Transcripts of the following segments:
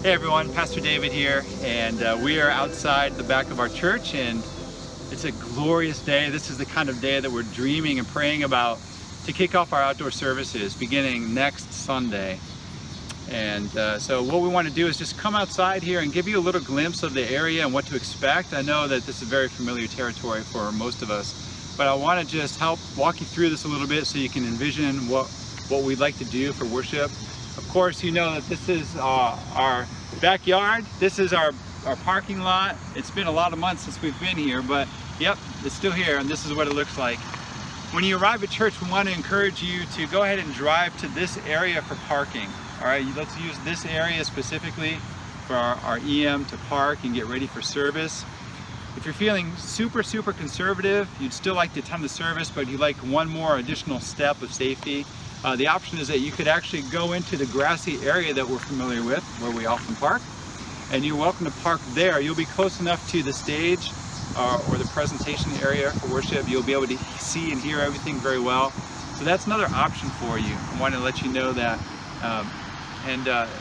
Hey everyone, Pastor David here, and we are outside the back of our church, and it's a glorious day. This is the kind of day that we're dreaming and praying about to kick off our outdoor services beginning next Sunday. And so what we want to do is just come outside here and give you a little glimpse of the area and what to expect. I know that this is very familiar territory for most of us, but I want to just help walk you through this a little bit so you can envision what we'd like to do for worship. Of course, you know that this is our backyard. This is our parking lot. It's been a lot of months since we've been here, but yep, it's still here, and this is what it looks like. When you arrive at church, we want to encourage you to go ahead and drive to this area for parking. All right, let's use this area specifically for our EM to park and get ready for service. If you're feeling super conservative, you'd still like to attend the service, but you'd like one more additional step of safety, the option is that you could actually go into the grassy area that we're familiar with, where we often park, and you're welcome to park there. You'll be close enough to the stage or the presentation area for worship. You'll be able to see and hear everything very well. So that's another option for you. I want to let you know that.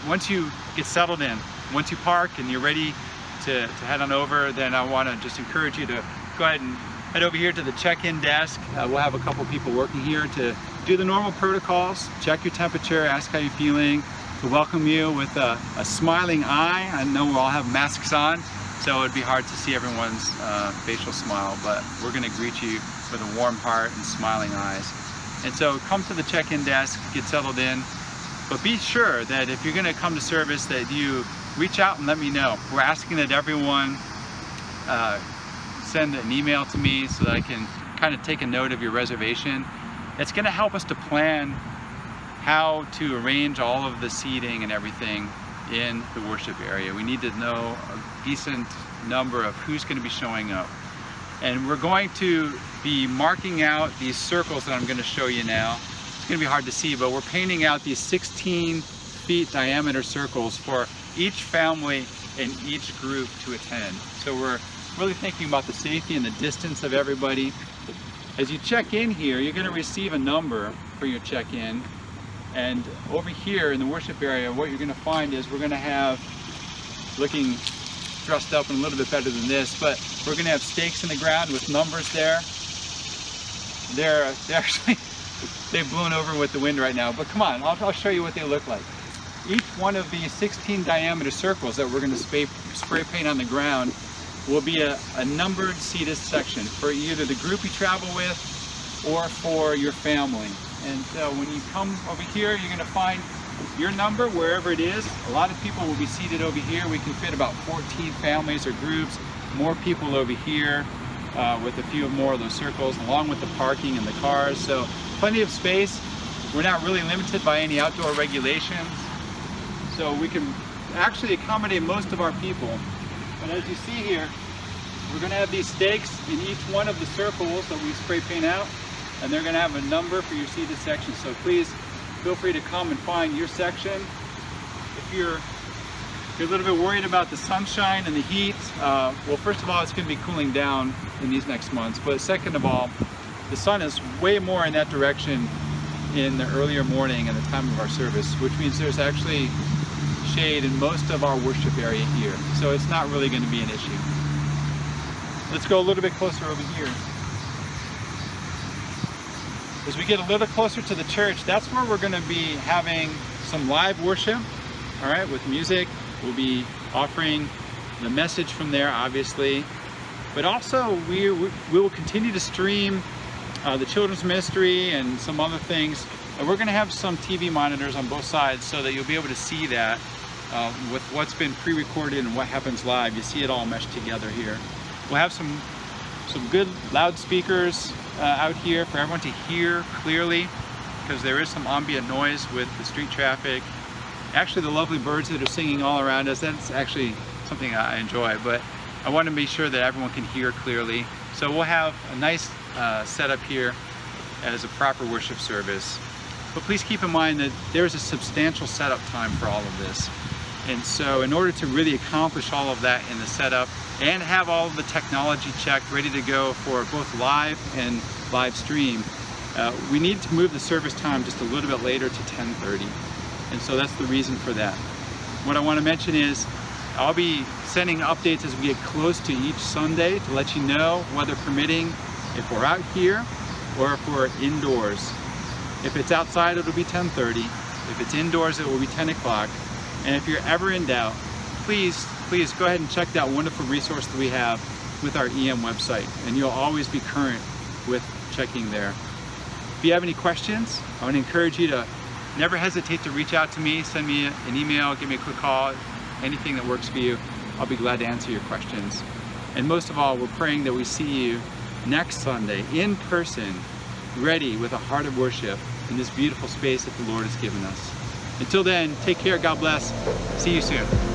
Once you get settled in, once you park and you're ready to head on over, then I want to just encourage you to go ahead and head over here to the check-in desk. We'll have a couple people working here to do the normal protocols, check your temperature, ask how you're feeling, to welcome you with a smiling eye. I know we all have masks on, so it'd be hard to see everyone's facial smile, but we're going to greet you with a warm heart and smiling eyes. And so come to the check-in desk, get settled in, but be sure that if you're going to come to service that you reach out and let me know. We're asking that everyone send an email to me so that I can kind of take a note of your reservation. It's going to help us to plan how to arrange all of the seating and everything in the worship area. We need to know a decent number of who's going to be showing up. And we're going to be marking out these circles that I'm going to show you now. It's going to be hard to see, but we're painting out these 16 feet diameter circles for each family and each group to attend. So we're really thinking about the safety and the distance of everybody. As you check in here, you're going to receive a number for your check-in. And over here in the worship area, what you're going to find is we're going to have, looking dressed up and a little bit better than this, but we're going to have stakes in the ground with numbers there. They're actually, they've blown over with the wind right now, but come on, I'll show you what they look like. Each one of these 16 diameter circles that we're going to spray paint on the ground will be a numbered seated section for either the group you travel with or for your family. And so when you come over here, you're going to find your number wherever it is. A lot of people will be seated over here. We can fit about 14 families or groups, more people over here with a few more of those circles, along with the parking and the cars. So plenty of space. We're not really limited by any outdoor regulations. So we can actually accommodate most of our people. But as you see here, we're going to have these stakes in each one of the circles that we spray paint out, and they're going to have a number for your seated section. So please feel free to come and find your section. If you're a little bit worried about the sunshine and the heat, well, first of all, it's going to be cooling down in these next months. But second of all, the sun is way more in that direction in the earlier morning and the time of our service, which means there's actually shade in most of our worship area here. So it's not really going to be an issue. Let's go a little bit closer over here. As we get a little closer to the church, that's where we're going to be having some live worship, all right, with music. We'll be offering the message from there, obviously, but also we will continue to stream the children's ministry and some other things. And we're going to have some TV monitors on both sides so that you'll be able to see that with what's been pre-recorded and what happens live. You see it all meshed together here. We'll have some good loudspeakers out here for everyone to hear clearly, because there is some ambient noise with the street traffic. Actually, the lovely birds that are singing all around us, that's actually something I enjoy, but I want to be sure that everyone can hear clearly. So we'll have a nice setup here as a proper worship service. But please keep in mind that there's a substantial setup time for all of this. And so in order to really accomplish all of that in the setup and have all of the technology checked, ready to go for both live and live stream, we need to move the service time just a little bit later to 10:30. And so that's the reason for that. what I want to mention is I'll be sending updates as we get close to each Sunday to let you know, weather permitting, if we're out here or if we're indoors. If it's outside, it'll be 10:30. If it's indoors, it will be 10 o'clock. And if you're ever in doubt, please go ahead and check that wonderful resource that we have with our EM website, and you'll always be current with checking there. If you have any questions, I want to encourage you to never hesitate to reach out to me, send me an email, give me a quick call, anything that works for you. I'll be glad to answer your questions. And most of all, we're praying that we see you next Sunday in person, ready with a heart of worship in this beautiful space that the Lord has given us. Until then, take care, God bless. See you soon.